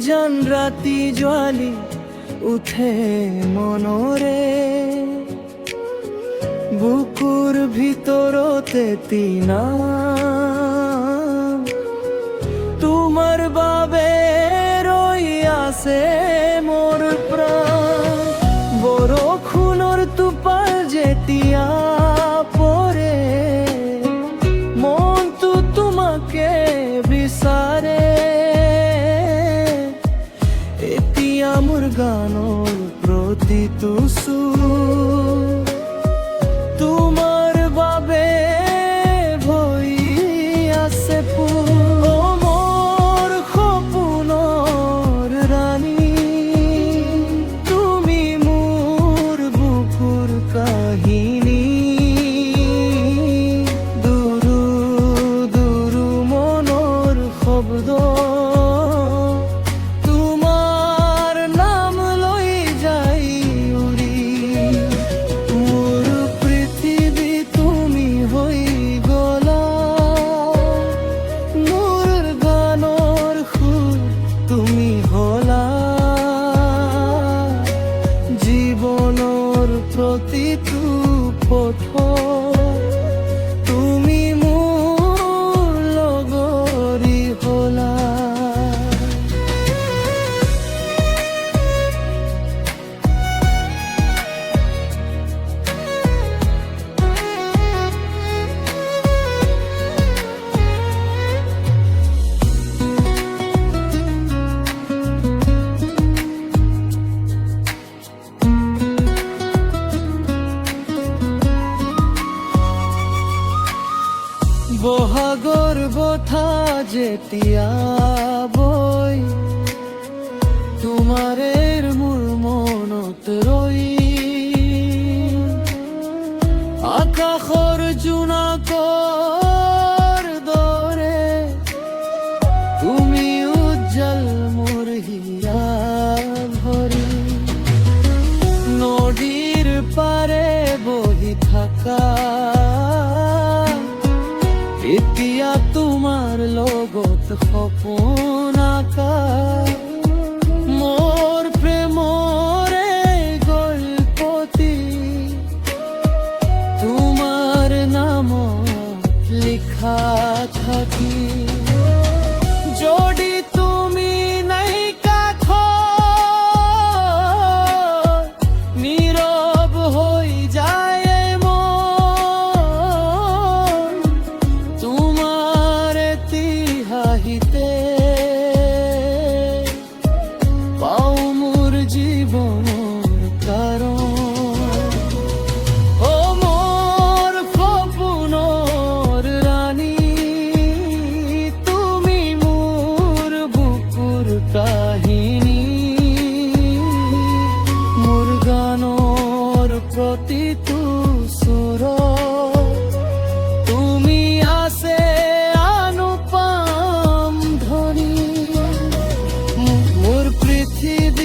জান রাতি জ্বালি উঠে মনরে, বুকুর ভিতরতে তিনা তোমার বাবে রই আছে মোর প্রাণ। বরখুনোর তুপাল যেতিয়া পরে, মন তো তোমাকে বিচারে। এতিয়া মোর গানৰ প্ৰতিটো সুৰ তোমার বাবে ভই আছে ফুল। ও মোর সপোনৰ ৰাণী, তুমি মোৰ বুকুৰ কাহিনী। দুৰু দুৰু মনৰ শব্দ, তোমাৰ নাম লৈ যাই উৰি। মোৰ পৃথিৱী তুমি হৈ গলা, মোৰ গানৰ সুৰ তুমি হলা। জীৱনৰ প্ৰতিটো পথত তুমি মোৰ লগৰী হলা। বহাগৰ বঠা যেতিয়া বৈ, তোমাৰে মোৰ মনত ৰৈ। আকাশৰ জোনাকৰ দৰে তুমি উজ্জ্বল মোৰ হিয়া ভৰি। নদীৰ পাৰে বহি থাকা, এতিয়া তোমাৰ লগত সপোন আঁকা। মোৰ প্ৰেমৰে গল্পটি তোমাৰ নামত লিখা থাকি। যদি তুমি নাই কাষত, নীৰৱ হৈ যায় মন। তোমাৰ হাঁহিতে পাওঁ মোৰ জীৱনৰ কাৰণ। ও মোৰ সপোনৰ ৰাণী, তুমি মোৰ বুকুৰ কাহিনী। মোৰ গানৰ প্ৰতিটো সুৰত তুমি আছে অনুপম ধ্বনি। মোৰ পৃথিৱী